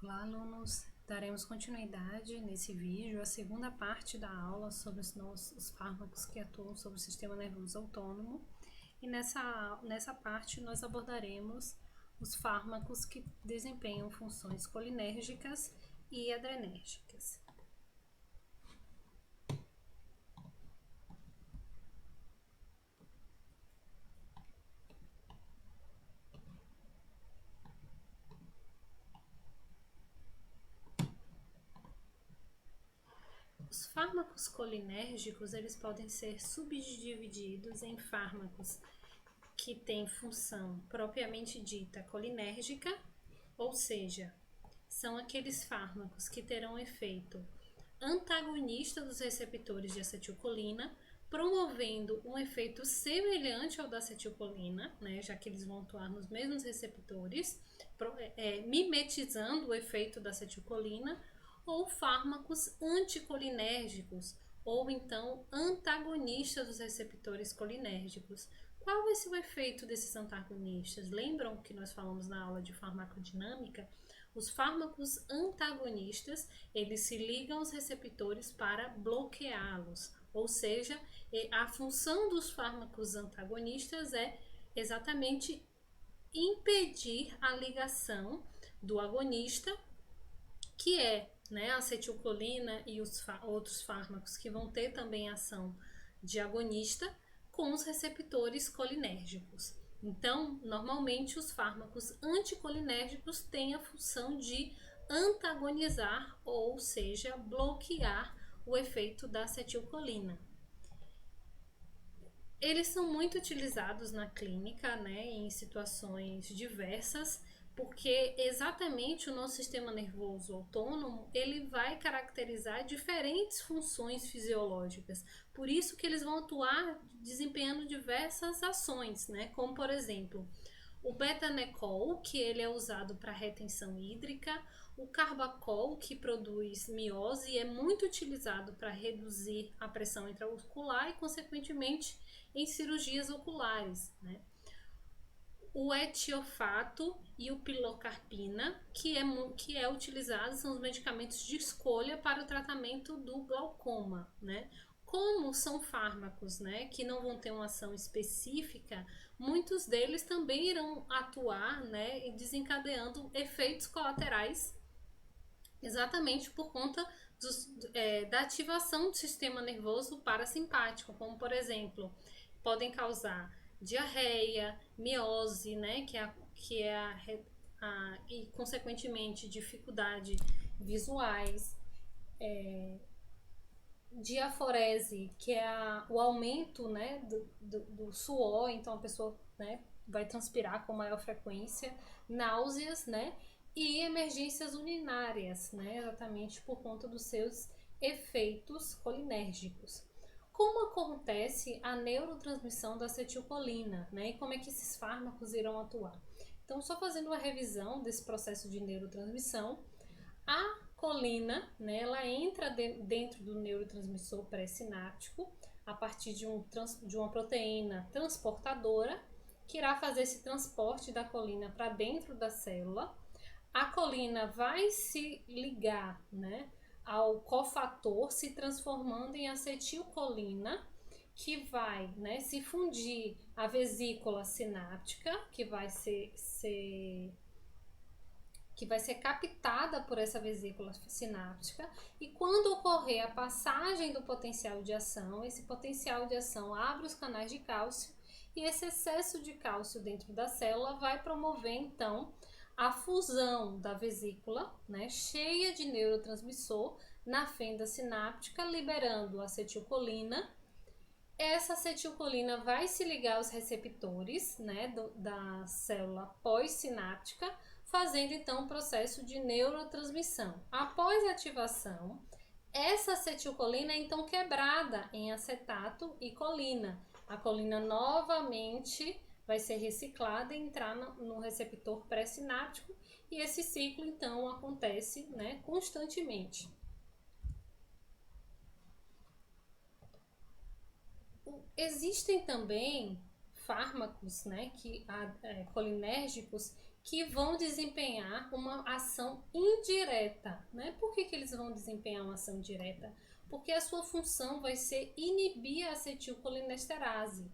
Olá, alunos! Daremos continuidade nesse vídeo à segunda parte da aula sobre os fármacos que atuam sobre o sistema nervoso autônomo. E nessa parte nós abordaremos os fármacos que desempenham funções colinérgicas e adrenérgicas. Os fármacos colinérgicos, eles podem ser subdivididos em fármacos que têm função propriamente dita colinérgica, ou seja, são aqueles fármacos que terão efeito antagonista dos receptores de acetilcolina, promovendo um efeito semelhante ao da acetilcolina, né, já que eles vão atuar nos mesmos receptores, mimetizando o efeito da acetilcolina, ou fármacos anticolinérgicos, ou então antagonistas dos receptores colinérgicos. Qual vai ser o efeito desses antagonistas? Lembram que nós falamos na aula de farmacodinâmica? Os fármacos antagonistas, eles se ligam aos receptores para bloqueá-los, ou seja, a função dos fármacos antagonistas é exatamente impedir a ligação do agonista, que é, né, a acetilcolina e os outros fármacos que vão ter também ação de agonista, com os receptores colinérgicos. Então, normalmente os fármacos anticolinérgicos têm a função de antagonizar, ou seja, bloquear o efeito da acetilcolina. Eles são muito utilizados na clínica, né, em situações diversas, porque exatamente o nosso sistema nervoso autônomo, ele vai caracterizar diferentes funções fisiológicas. Por isso que eles vão atuar desempenhando diversas ações, né? Como por exemplo, o betanecol, que ele é usado para retenção hídrica, o carbacol, que produz miose e é muito utilizado para reduzir a pressão intraocular e, consequentemente, em cirurgias oculares, né? O etiofato e o pilocarpina, que é utilizado, são os medicamentos de escolha para o tratamento do glaucoma, né? Como são fármacos, né, que não vão ter uma ação específica, muitos deles também irão atuar, né, desencadeando efeitos colaterais, exatamente por conta da ativação do sistema nervoso parasimpático, como por exemplo, podem causar diarreia, miose, né, e consequentemente dificuldade visuais, diaforese, que é o aumento, né, do suor, então a pessoa, né, vai transpirar com maior frequência, náuseas, né, e emergências urinárias, né, exatamente por conta dos seus efeitos colinérgicos. Como acontece a neurotransmissão da acetilcolina, né, e como é que esses fármacos irão atuar? Então, só fazendo uma revisão desse processo de neurotransmissão, a colina, né, ela entra dentro do neurotransmissor pré-sináptico a partir de uma proteína transportadora que irá fazer esse transporte da colina para dentro da célula. A colina vai se ligar, né, ao cofator, se transformando em acetilcolina, que vai, né, se fundir à vesícula sináptica, que vai ser captada por essa vesícula sináptica, e quando ocorrer a passagem do potencial de ação, esse potencial de ação abre os canais de cálcio, e esse excesso de cálcio dentro da célula vai promover então a fusão da vesícula, né, cheia de neurotransmissor na fenda sináptica, liberando acetilcolina. Essa acetilcolina vai se ligar aos receptores, né, da célula pós-sináptica, fazendo então um processo de neurotransmissão. Após a ativação, essa acetilcolina é então quebrada em acetato e colina. A colina novamente vai ser reciclada e entrar no receptor pré-sináptico, e esse ciclo então acontece, né, constantemente. Existem também fármacos, né, colinérgicos, que vão desempenhar uma ação indireta, né? Por que eles vão desempenhar uma ação indireta? Porque a sua função vai ser inibir a acetilcolinesterase,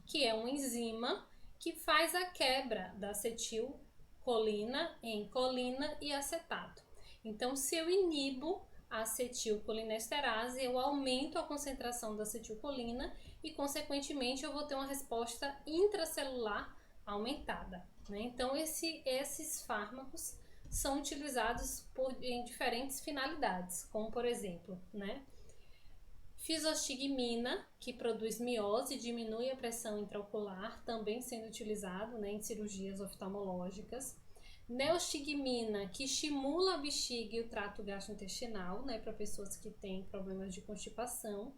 que é uma enzima que faz a quebra da acetilcolina em colina e acetato. Então, se eu inibo a acetilcolinesterase, eu aumento a concentração da acetilcolina e, consequentemente, eu vou ter uma resposta intracelular aumentada, né? Então, esses fármacos são utilizados em diferentes finalidades, como, por exemplo, né, fisostigmina, que produz miose e diminui a pressão intraocular, também sendo utilizado, né, em cirurgias oftalmológicas. Neostigmina, que estimula a bexiga e o trato gastrointestinal, né, para pessoas que têm problemas de constipação.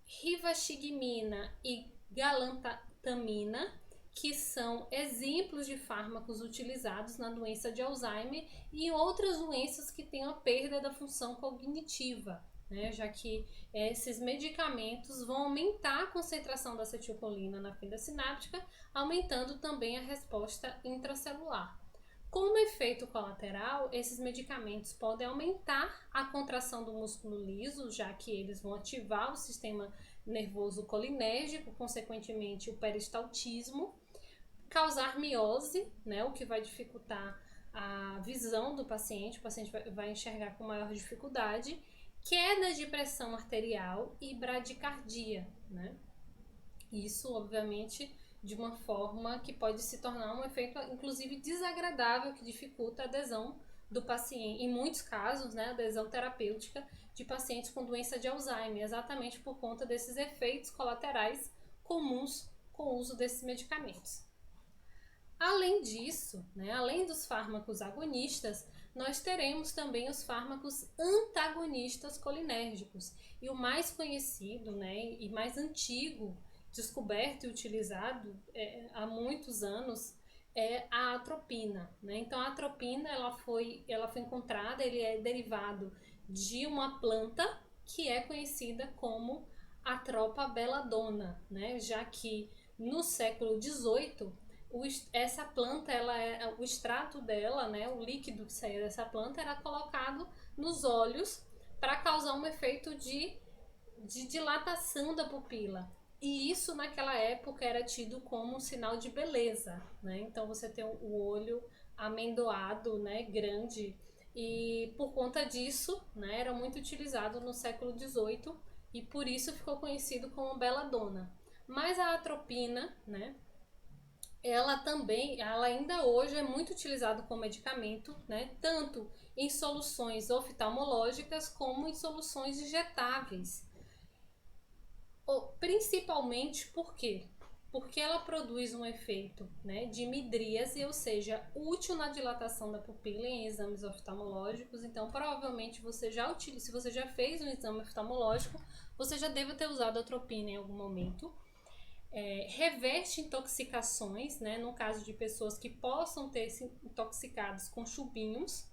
Rivastigmina e galantamina, que são exemplos de fármacos utilizados na doença de Alzheimer e em outras doenças que têm a perda da função cognitiva, né, já que esses medicamentos vão aumentar a concentração da acetilcolina na fenda sináptica, aumentando também a resposta intracelular. Como efeito colateral, esses medicamentos podem aumentar a contração do músculo liso, já que eles vão ativar o sistema nervoso colinérgico, consequentemente o peristaltismo, causar miose, né, o que vai dificultar a visão do paciente, o paciente vai enxergar com maior dificuldade, queda de pressão arterial e bradicardia, né? Isso, obviamente, de uma forma que pode se tornar um efeito, inclusive, desagradável, que dificulta a adesão do paciente, em muitos casos, né, adesão terapêutica de pacientes com doença de Alzheimer, exatamente por conta desses efeitos colaterais comuns com o uso desses medicamentos. Além disso, né, além dos fármacos agonistas, nós teremos também os fármacos antagonistas colinérgicos. E o mais conhecido, né, e mais antigo, descoberto e utilizado há muitos anos, é a atropina, né? Então a atropina ela foi encontrada, ele é derivado de uma planta que é conhecida como Atropa belladonna, né? Já que no século XVIII essa planta, o extrato dela, né, o líquido que saía dessa planta era colocado nos olhos para causar um efeito de dilatação da pupila. E isso naquela época era tido como um sinal de beleza, né? Então você tem o olho amendoado, né, grande, e por conta disso, né, era muito utilizado no século XVIII e por isso ficou conhecido como belladonna. Mas a atropina, né, ela ainda hoje é muito utilizada como medicamento, né, tanto em soluções oftalmológicas como em soluções injetáveis. Principalmente por quê? Porque ela produz um efeito, né, de midríase, ou seja, útil na dilatação da pupila em exames oftalmológicos. Então, provavelmente, se você já fez um exame oftalmológico, você já deve ter usado a atropina em algum momento. Reverte intoxicações, né, no caso de pessoas que possam ter se intoxicados com chubinhos,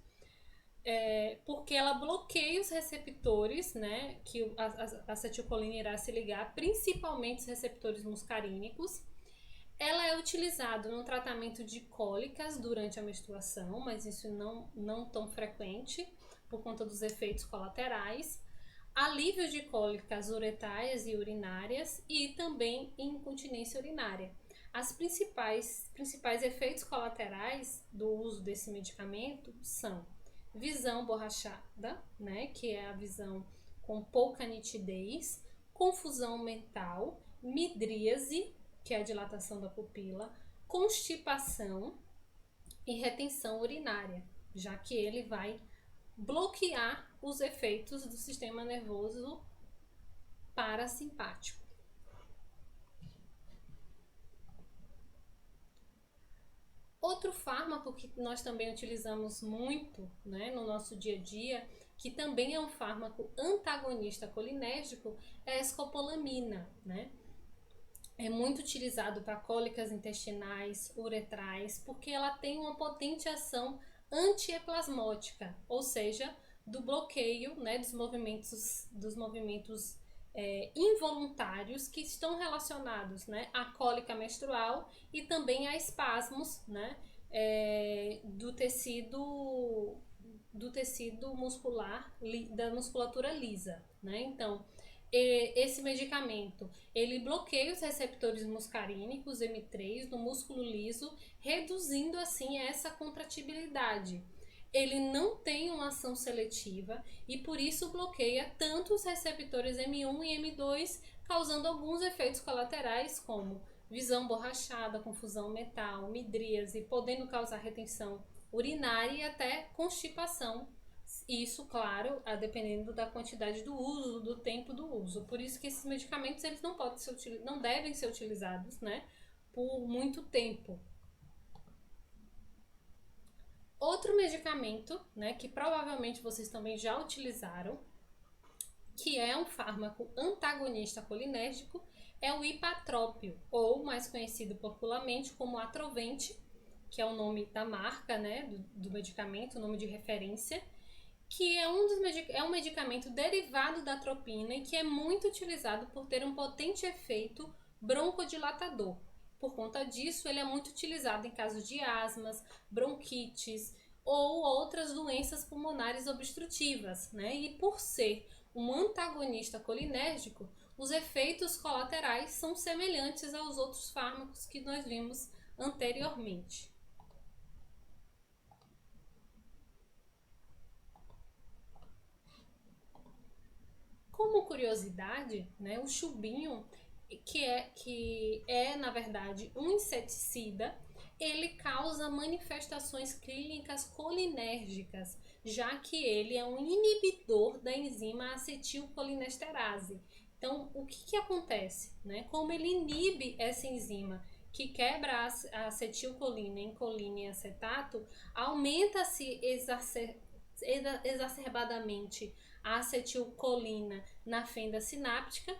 porque ela bloqueia os receptores, né, que a acetilcolina irá se ligar, principalmente os receptores muscarínicos. Ela é utilizada no tratamento de cólicas durante a menstruação, mas isso não tão frequente por conta dos efeitos colaterais. Alívio de cólicas uretais e urinárias e também incontinência urinária. As principais efeitos colaterais do uso desse medicamento são visão borrachada, né, que é a visão com pouca nitidez, confusão mental, midríase, que é a dilatação da pupila, constipação e retenção urinária, já que ele vai bloquear os efeitos do sistema nervoso parasimpático. Outro fármaco que nós também utilizamos muito, né, no nosso dia a dia, que também é um fármaco antagonista colinérgico, é a escopolamina, né? É muito utilizado para cólicas intestinais, uretrais, porque ela tem uma potente ação antieplasmótica, ou seja, do bloqueio, né, dos movimentos involuntários que estão relacionados, né, à cólica menstrual e também a espasmos, né, do tecido muscular, da musculatura lisa, né? Então, esse medicamento, ele bloqueia os receptores muscarínicos M3 no músculo liso, reduzindo assim essa contratibilidade. Ele não tem uma ação seletiva e por isso bloqueia tanto os receptores M1 e M2, causando alguns efeitos colaterais como visão borrachada, confusão mental, midríase, podendo causar retenção urinária e até constipação. Isso, claro, dependendo da quantidade do uso, do tempo do uso. Por isso que esses medicamentos eles não devem ser utilizados, né, por muito tempo. Outro medicamento, né, que provavelmente vocês também já utilizaram, que é um fármaco antagonista colinérgico, é o ipatrópio, ou mais conhecido popularmente como Atrovent, que é o nome da marca, né, do medicamento, o nome de referência, que é um medicamento derivado da atropina e que é muito utilizado por ter um potente efeito broncodilatador. Por conta disso, ele é muito utilizado em casos de asmas, bronquites ou outras doenças pulmonares obstrutivas, né? E por ser um antagonista colinérgico, os efeitos colaterais são semelhantes aos outros fármacos que nós vimos anteriormente. Como curiosidade, né, o chubinho, que é na verdade um inseticida, ele causa manifestações clínicas colinérgicas, já que ele é um inibidor da enzima acetilcolinesterase. Então, o que acontece? Né? Como ele inibe essa enzima que quebra a acetilcolina em colina e acetato, aumenta-se exacerbadamente a acetilcolina na fenda sináptica,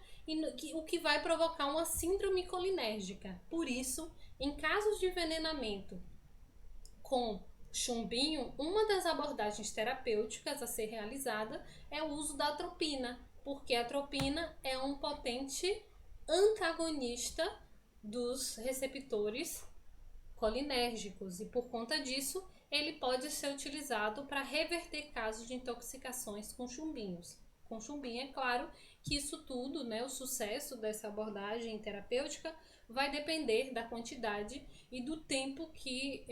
o que vai provocar uma síndrome colinérgica. Por isso, em casos de envenenamento com chumbinho, uma das abordagens terapêuticas a ser realizada é o uso da atropina, porque a atropina é um potente antagonista dos receptores colinérgicos e por conta disso ele pode ser utilizado para reverter casos de intoxicações com chumbinhos. Com chumbinho, é claro que isso tudo, né, o sucesso dessa abordagem terapêutica vai depender da quantidade e do tempo que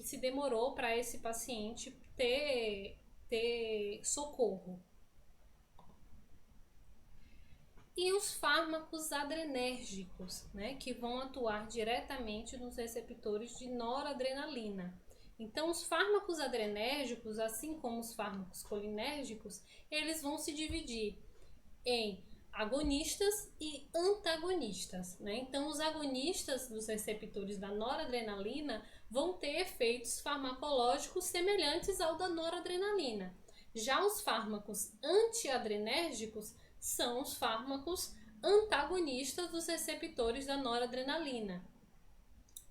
se demorou para esse paciente ter socorro. E os fármacos adrenérgicos, né, que vão atuar diretamente nos receptores de noradrenalina. Então, os fármacos adrenérgicos, assim como os fármacos colinérgicos, eles vão se dividir em agonistas e antagonistas, né? Então, os agonistas dos receptores da noradrenalina vão ter efeitos farmacológicos semelhantes ao da noradrenalina. Já os fármacos antiadrenérgicos são os fármacos antagonistas dos receptores da noradrenalina.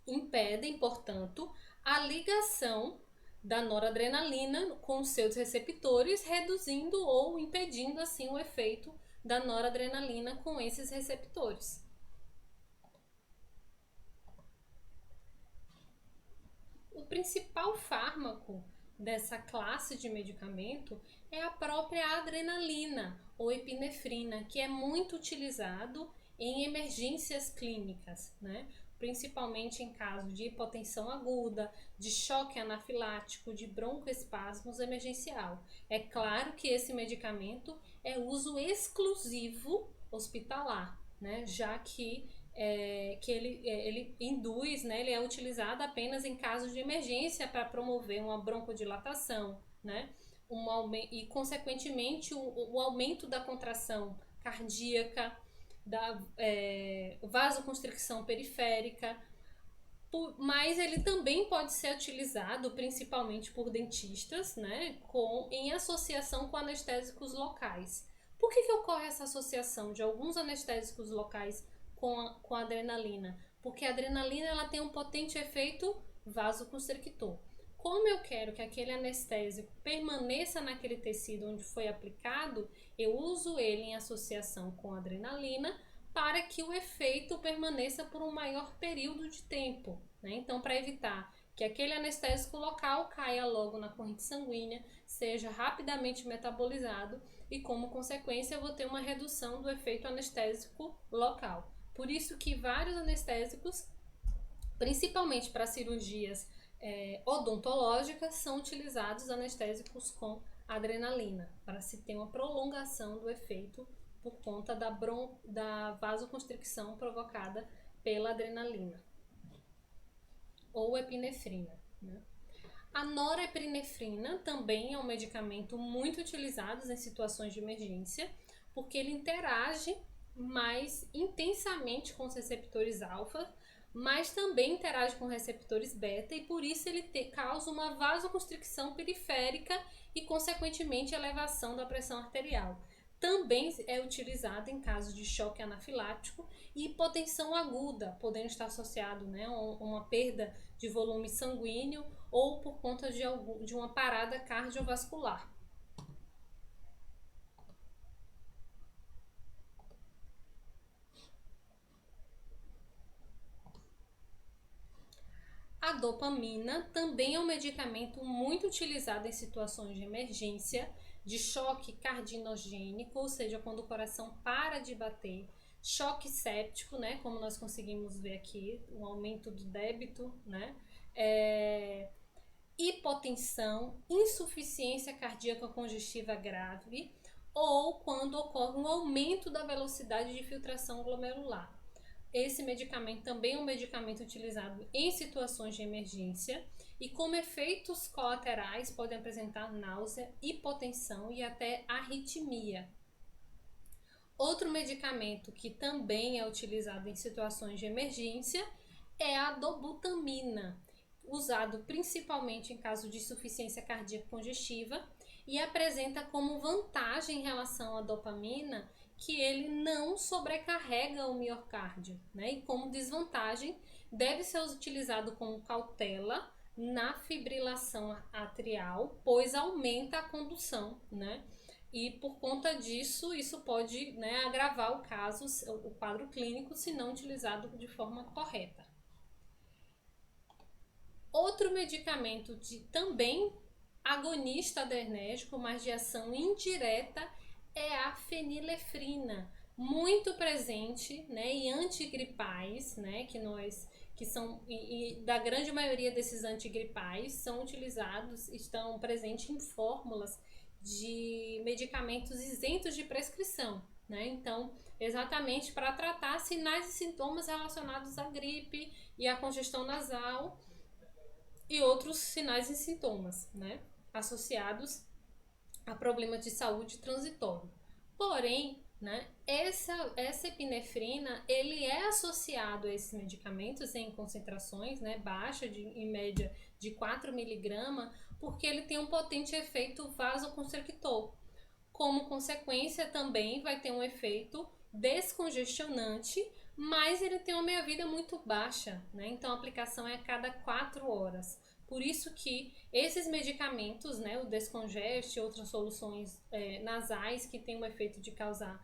Impedem, portanto, a ligação da noradrenalina com seus receptores, reduzindo ou impedindo assim o efeito da noradrenalina com esses receptores. O principal fármaco dessa classe de medicamento é a própria adrenalina ou epinefrina, que é muito utilizado em emergências clínicas, né? Principalmente em caso de hipotensão aguda, de choque anafilático, de broncoespasmos emergencial. É claro que esse medicamento é uso exclusivo hospitalar, né? Já que ele induz, né? Ele é utilizado apenas em casos de emergência para promover uma broncodilatação, né? E consequentemente o aumento da contração cardíaca, da vasoconstricção periférica, mas ele também pode ser utilizado principalmente por dentistas, né, em associação com anestésicos locais. Por que ocorre essa associação de alguns anestésicos locais com a adrenalina? Porque a adrenalina ela tem um potente efeito vasoconstrictor. Como eu quero que aquele anestésico permaneça naquele tecido onde foi aplicado, eu uso ele em associação com a adrenalina para que o efeito permaneça por um maior período de tempo, né? Então, para evitar que aquele anestésico local caia logo na corrente sanguínea, seja rapidamente metabolizado e, como consequência, eu vou ter uma redução do efeito anestésico local. Por isso que vários anestésicos, principalmente para cirurgias odontológicas, são utilizados anestésicos com adrenalina, para se ter uma prolongação do efeito por conta da vasoconstricção provocada pela adrenalina ou epinefrina, né? A norepinefrina também é um medicamento muito utilizado em situações de emergência, porque ele interage mais intensamente com os receptores alfa, mas também interage com receptores beta, e por isso ele causa uma vasoconstricção periférica e, consequentemente, elevação da pressão arterial. Também é utilizado em casos de choque anafilático e hipotensão aguda, podendo estar associado, né, a uma perda de volume sanguíneo ou por conta de uma parada cardiovascular. A dopamina também é um medicamento muito utilizado em situações de emergência, de choque cardinogênico, ou seja, quando o coração para de bater, choque séptico, né, como nós conseguimos ver aqui, o aumento do débito, né, hipotensão, insuficiência cardíaca congestiva grave, ou quando ocorre um aumento da velocidade de filtração glomerular. Esse medicamento também é um medicamento utilizado em situações de emergência e, como efeitos colaterais, podem apresentar náusea, hipotensão e até arritmia. Outro medicamento que também é utilizado em situações de emergência é a dobutamina, usado principalmente em caso de insuficiência cardíaca congestiva, e apresenta como vantagem em relação à dopamina que ele não sobrecarrega o miocárdio, né? E como desvantagem, deve ser utilizado como cautela na fibrilação atrial, pois aumenta a condução, né? E por conta disso, isso pode, né, agravar o quadro clínico se não utilizado de forma correta. Outro medicamento também agonista adrenérgico, mas de ação indireta, é a fenilefrina, muito presente, né, em antigripais, né, que são, da grande maioria desses antigripais são utilizados, estão presentes em fórmulas de medicamentos isentos de prescrição, né? Então, exatamente para tratar sinais e sintomas relacionados à gripe e à congestão nasal e outros sinais e sintomas, né, associados a problemas de saúde transitório. Porém, né, essa epinefrina, ele é associado a esses medicamentos em concentrações, né, baixa, em média de 4 mg, porque ele tem um potente efeito vasoconstrictor. Como consequência, também vai ter um efeito descongestionante, mas ele tem uma meia-vida muito baixa, né? Então a aplicação é a cada 4 horas. Por isso que esses medicamentos, né, o Descongest e outras soluções nasais que têm o efeito de causar,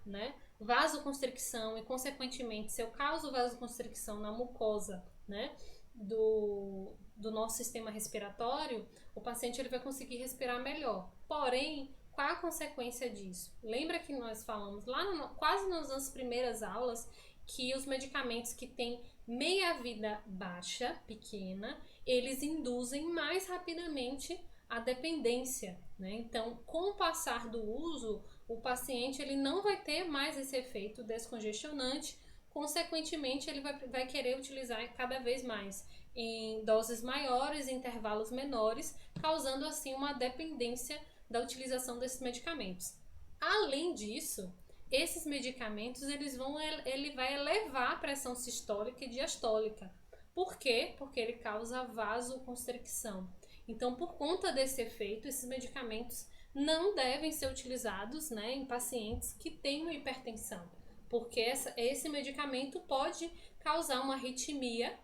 né, vasoconstricção e, consequentemente, se eu causo vasoconstricção na mucosa, né, do nosso sistema respiratório, o paciente ele vai conseguir respirar melhor. Porém, qual a consequência disso? Lembra que nós falamos lá quase nas nossas primeiras aulas que os medicamentos que têm meia-vida baixa, pequena, eles induzem mais rapidamente a dependência, né? Então, com o passar do uso, o paciente ele não vai ter mais esse efeito descongestionante, consequentemente ele vai querer utilizar cada vez mais em doses maiores, em intervalos menores, causando assim uma dependência da utilização desses medicamentos. Além disso, esses medicamentos ele vai elevar a pressão sistólica e diastólica. Por quê? Porque ele causa vasoconstricção. Então, por conta desse efeito, esses medicamentos não devem ser utilizados, né, em pacientes que tenham hipertensão, porque esse medicamento pode causar uma arritmia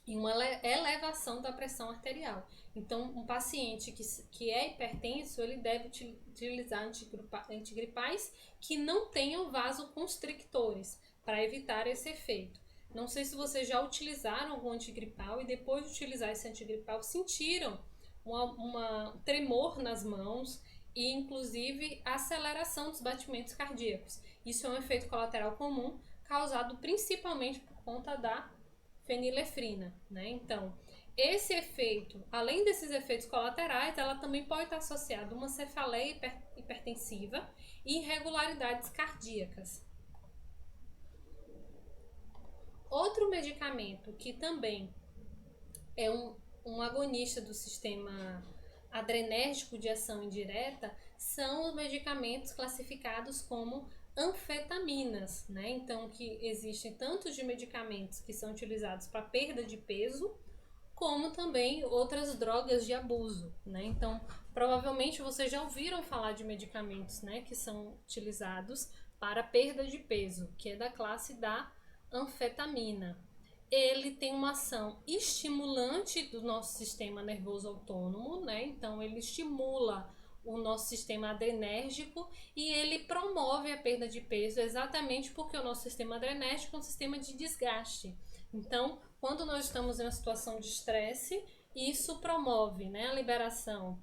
e uma elevação da pressão arterial. Então, um paciente que é hipertenso, ele deve utilizar antigripais que não tenham vasoconstrictores, para evitar esse efeito. Não sei se vocês já utilizaram algum antigripal e depois de utilizar esse antigripal sentiram uma tremor nas mãos e inclusive aceleração dos batimentos cardíacos. Isso é um efeito colateral comum causado principalmente por conta da fenilefrina, né? Então, esse efeito, além desses efeitos colaterais, ela também pode estar associada a uma cefaleia hipertensiva e irregularidades cardíacas. Outro medicamento que também é um agonista do sistema adrenérgico de ação indireta são os medicamentos classificados como anfetaminas, né? Então, que existem tanto de medicamentos que são utilizados para perda de peso, como também outras drogas de abuso, né? Então, provavelmente vocês já ouviram falar de medicamentos, né, que são utilizados para perda de peso, que é da classe da anfetamina. Ele tem uma ação estimulante do nosso sistema nervoso autônomo, né? Então, ele estimula o nosso sistema adrenérgico e ele promove a perda de peso exatamente porque o nosso sistema adrenérgico é um sistema de desgaste. Então, quando nós estamos em uma situação de estresse, isso promove, né, a liberação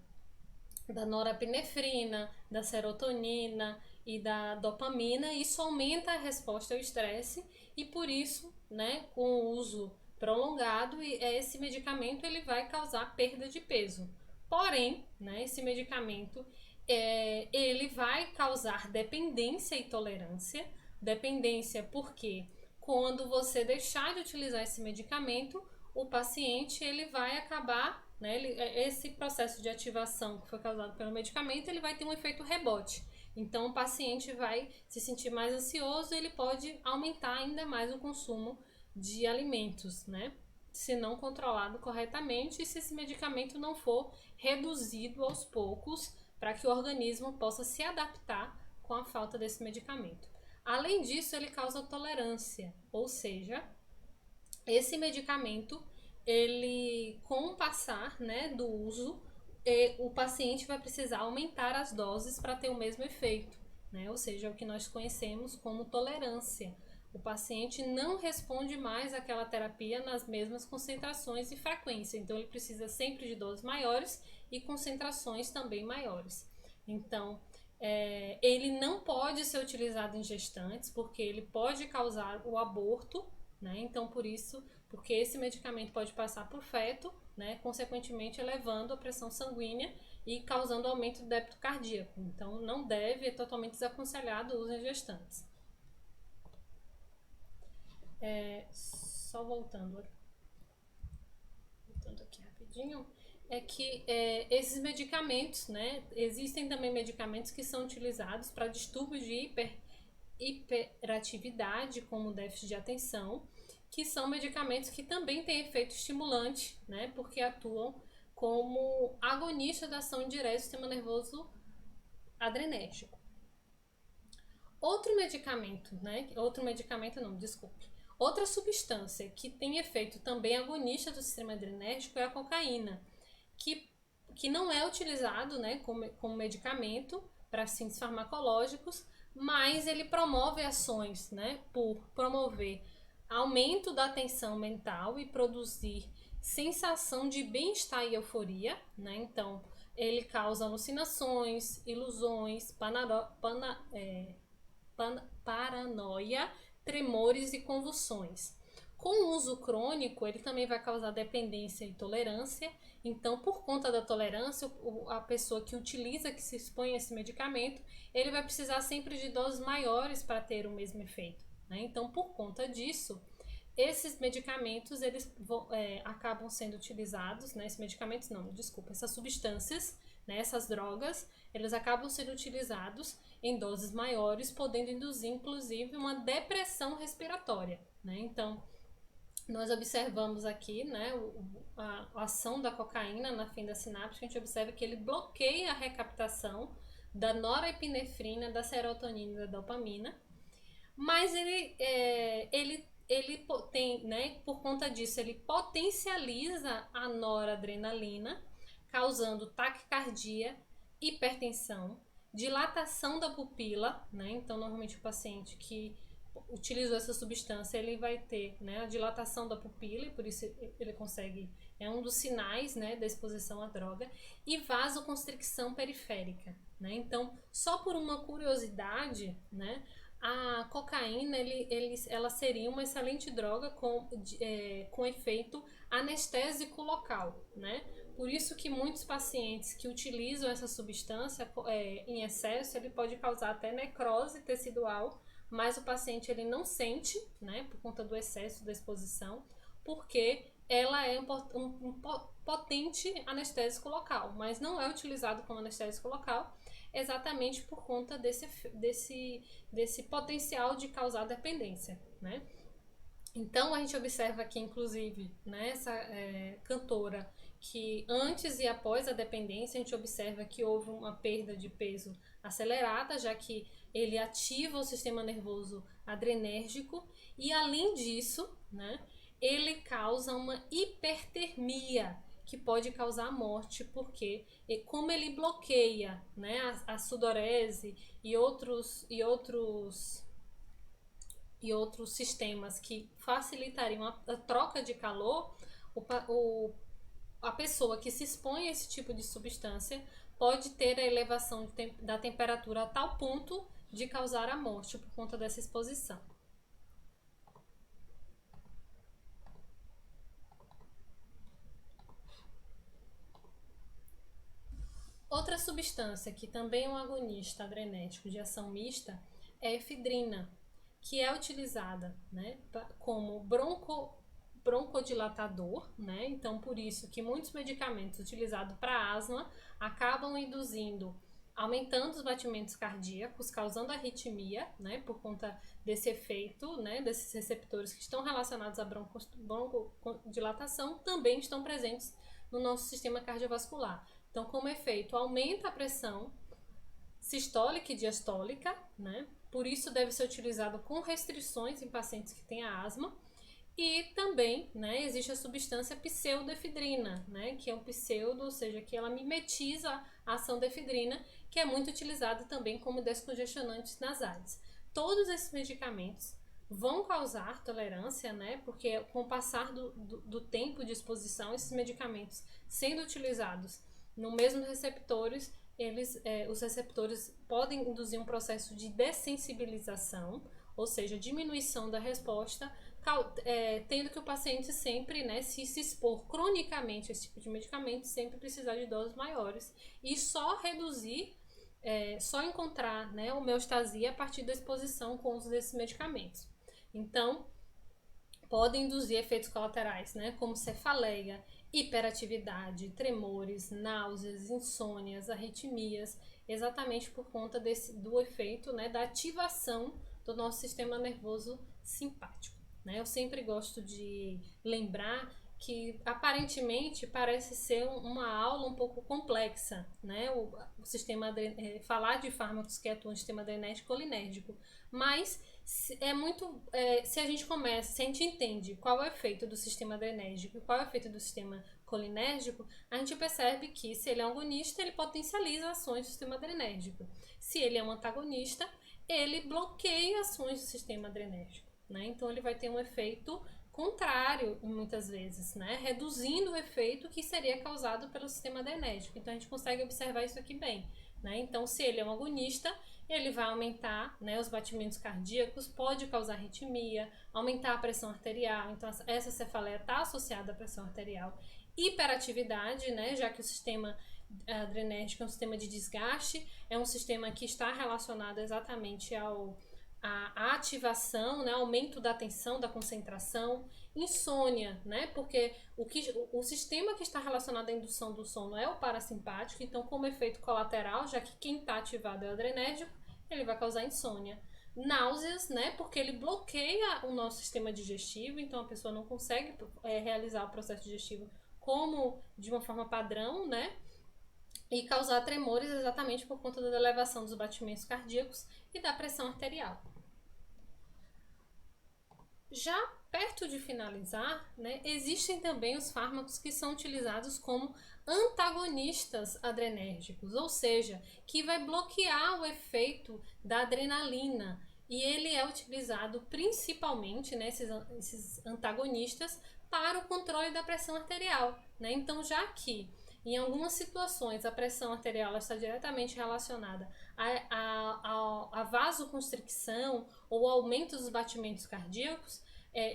da norepinefrina, da serotonina e da dopamina. Isso aumenta a resposta ao estresse e por isso, né, com o uso prolongado, esse medicamento ele vai causar perda de peso. Porém, né, esse medicamento ele vai causar dependência e tolerância. Dependência porque quando você deixar de utilizar esse medicamento, o paciente ele vai acabar, né, esse processo de ativação que foi causado pelo medicamento, ele vai ter um efeito rebote. Então, o paciente vai se sentir mais ansioso e ele pode aumentar ainda mais o consumo de alimentos, né? Se não controlado corretamente e se esse medicamento não for reduzido aos poucos para que o organismo possa se adaptar com a falta desse medicamento. Além disso, ele causa tolerância, ou seja, esse medicamento, ele com o passar, né, do uso, o paciente vai precisar aumentar as doses para ter o mesmo efeito, né? Ou seja, o que nós conhecemos como tolerância. O paciente não responde mais àquela terapia nas mesmas concentrações e frequência, então ele precisa sempre de doses maiores e concentrações também maiores. Então, ele não pode ser utilizado em gestantes porque ele pode causar o aborto, né? Então, por isso, porque esse medicamento pode passar para o feto, né? Consequentemente elevando a pressão sanguínea e causando aumento do débito cardíaco. Então, não deve, é totalmente desaconselhado o uso em gestantes. Só voltando aqui rapidinho, é que esses medicamentos, né, existem também medicamentos que são utilizados para distúrbios de hiperatividade, como déficit de atenção, que são medicamentos que também têm efeito estimulante, né, porque atuam como agonista da ação indireta do sistema nervoso adrenérgico. Outra substância que tem efeito também agonista do sistema adrenérgico é a cocaína, que não é utilizado, né, como medicamento para fins farmacológicos, mas ele promove ações, né, por promover aumento da tensão mental e produzir sensação de bem-estar e euforia, né? Então, ele causa alucinações, ilusões, paranoia, tremores e convulsões. Com o uso crônico, ele também vai causar dependência e tolerância. Então, por conta da tolerância, a pessoa que utiliza, que se expõe a esse medicamento, ele vai precisar sempre de doses maiores para ter o mesmo efeito, né? Então, por conta disso, esses medicamentos eles acabam sendo utilizados, né? Essas substâncias, né? Essas drogas, eles acabam sendo utilizados em doses maiores, podendo induzir, inclusive, uma depressão respiratória, né? Então, nós observamos aqui, né, a ação da cocaína na fenda sináptica. A gente observa que ele bloqueia a recaptação da norepinefrina, da serotonina e da dopamina, mas ele tem, né, por conta disso, ele potencializa a noradrenalina, causando taquicardia, hipertensão, dilatação da pupila, né? Então, normalmente o paciente que utilizou essa substância, ele vai ter, né, a dilatação da pupila, e por isso ele consegue, é um dos sinais, né, da exposição à droga, e vasoconstricção periférica, né? Então, só por uma curiosidade, né, a cocaína ela seria uma excelente droga com efeito anestésico local, né? Por isso que muitos pacientes que utilizam essa substância em excesso, ele pode causar até necrose tecidual, mas o paciente ele não sente, né, por conta do excesso da exposição, porque ela é um potente anestésico local, mas não é utilizado como anestésico local exatamente por conta desse potencial de causar dependência, né? Então a gente observa aqui, inclusive, né, essa cantora, que antes e após a dependência, a gente observa que houve uma perda de peso acelerada, já que ele ativa o sistema nervoso adrenérgico, e além disso, né, ele causa uma hipertermia, que pode causar morte, porque como ele bloqueia, né, a sudorese e outros sistemas que facilitariam a troca de calor, a pessoa que se expõe a esse tipo de substância pode ter a elevação da temperatura a tal ponto de causar a morte por conta dessa exposição. Outra substância que também é um agonista adrenérgico de ação mista é a efedrina, que é utilizada, né, como broncodilatador, né? Então, por isso que muitos medicamentos utilizados para asma acabam aumentando os batimentos cardíacos, causando arritmia, né, por conta desse efeito, né, desses receptores que estão relacionados à broncodilatação, também estão presentes no nosso sistema cardiovascular. Então, como efeito, aumenta a pressão sistólica e diastólica, né? Por isso deve ser utilizado com restrições em pacientes que têm asma. E também, né, existe a substância pseudoefedrina, né, que é um pseudo, ou seja, que ela mimetiza a ação da efedrina, que é muito utilizada também como descongestionantes nasais. Todos esses medicamentos vão causar tolerância, né, porque com o passar do tempo de exposição, esses medicamentos sendo utilizados no mesmo receptores, os receptores podem induzir um processo de dessensibilização, ou seja, diminuição da resposta, tendo que o paciente sempre, né, se expor cronicamente a esse tipo de medicamento, sempre precisar de doses maiores e só só encontrar, né, homeostasia a partir da exposição com o uso desses medicamentos. Então, podem induzir efeitos colaterais, né, como cefaleia, hiperatividade, tremores, náuseas, insônias, arritmias, exatamente por conta do efeito, né, da ativação do nosso sistema nervoso simpático, né? Eu sempre gosto de lembrar que aparentemente parece ser uma aula um pouco complexa, né? O sistema falar de fármacos que atuam no sistema adrenérgico e colinérgico, mas se a gente entende qual é o efeito do sistema adrenérgico e qual é o efeito do sistema colinérgico, a gente percebe que se ele é um agonista, ele potencializa ações do sistema adrenérgico. Se ele é um antagonista, ele bloqueia ações do sistema adrenérgico, né? Então ele vai ter um efeito contrário muitas vezes, né? Reduzindo o efeito que seria causado pelo sistema adrenérgico. Então a gente consegue observar isso aqui bem, né? Então, se ele é um agonista, ele vai aumentar, né, os batimentos cardíacos, pode causar arritmia, aumentar a pressão arterial. Então essa cefaleia está associada à pressão arterial. Hiperatividade, né, já que o sistema adrenérgico é um sistema de desgaste, é um sistema que está relacionado exatamente a ativação, né, aumento da atenção, da concentração, insônia, né, porque o sistema que está relacionado à indução do sono é o parasimpático, então como efeito colateral, já que quem está ativado é o adrenérgico, ele vai causar insônia. Náuseas, né, porque ele bloqueia o nosso sistema digestivo, então a pessoa não consegue realizar o processo digestivo como de uma forma padrão, né, e causar tremores exatamente por conta da elevação dos batimentos cardíacos e da pressão arterial. Já perto de finalizar, né, existem também os fármacos que são utilizados como antagonistas adrenérgicos, ou seja, que vai bloquear o efeito da adrenalina. e ele é utilizado principalmente, né, esses antagonistas, para o controle da pressão arterial, né? Então, já que em algumas situações a pressão arterial está diretamente relacionada à vasoconstricção ou ao aumento dos batimentos cardíacos,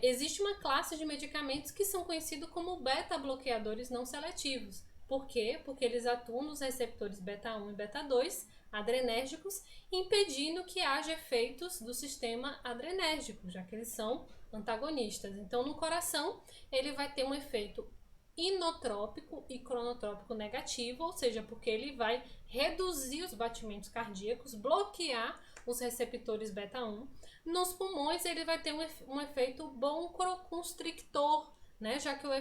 existe uma classe de medicamentos que são conhecidos como beta-bloqueadores não seletivos. Por quê? Porque eles atuam nos receptores beta-1 e beta-2 adrenérgicos, impedindo que haja efeitos do sistema adrenérgico, já que eles são antagonistas. Então, no coração, ele vai ter um efeito inotrópico e cronotrópico negativo, ou seja, porque ele vai reduzir os batimentos cardíacos, bloquear os receptores beta-1. Nos pulmões, ele vai ter um efeito broncoconstrictor, né? Já que o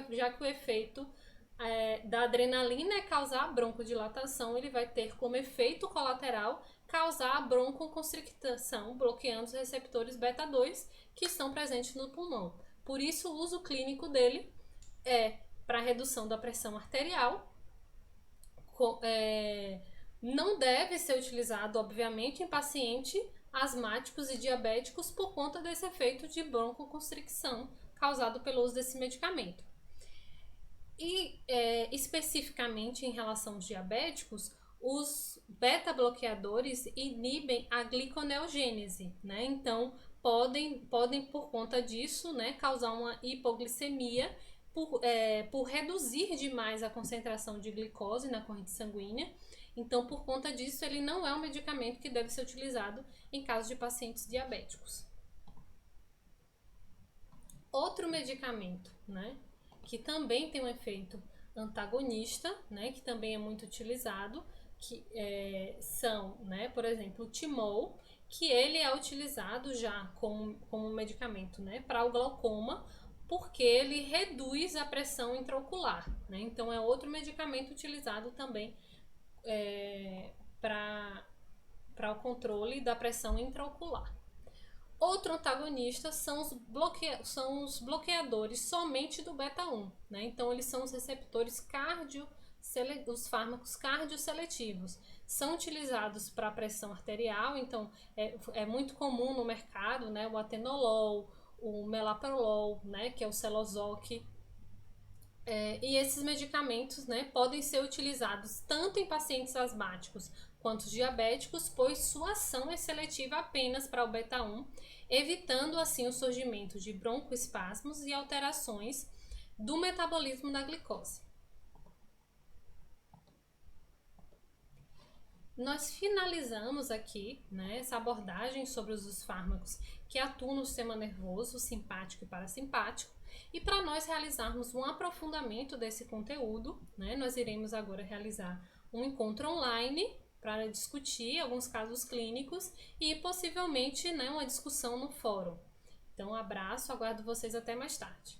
efeito da adrenalina é causar broncodilatação, ele vai ter como efeito colateral causar a broncoconstricção, bloqueando os receptores beta-2 que estão presentes no pulmão. Por isso, o uso clínico dele é para redução da pressão arterial. Não deve ser utilizado, obviamente, em pacientes asmáticos e diabéticos por conta desse efeito de broncoconstricção causado pelo uso desse medicamento. E especificamente em relação aos diabéticos, os beta-bloqueadores inibem a gliconeogênese, né? Então, podem por conta disso, né, causar uma hipoglicemia por reduzir demais a concentração de glicose na corrente sanguínea. Então, por conta disso, ele não é um medicamento que deve ser utilizado em caso de pacientes diabéticos. Outro medicamento, né, que também tem um efeito antagonista, né, que também é muito utilizado, que são, né, por exemplo, o Timol, que ele é utilizado já como medicamento, né, para o glaucoma, porque ele reduz a pressão intraocular, né? Então é outro medicamento utilizado também para o controle da pressão intraocular. Outro antagonista são os bloqueadores somente do beta-1, né? Então eles são os receptores os fármacos cardioseletivos. São utilizados para pressão arterial, então é muito comum no mercado, né, o atenolol, o melaprolol, né, que é o Celozoc. E esses medicamentos, né, podem ser utilizados tanto em pacientes asmáticos quanto diabéticos, pois sua ação é seletiva apenas para o beta-1, evitando assim o surgimento de broncoespasmos e alterações do metabolismo da glicose. Nós finalizamos aqui, né, essa abordagem sobre os fármacos que atuam no sistema nervoso simpático e parasimpático. E para nós realizarmos um aprofundamento desse conteúdo, né, nós iremos agora realizar um encontro online para discutir alguns casos clínicos e possivelmente, né, uma discussão no fórum. Então, um abraço, aguardo vocês até mais tarde.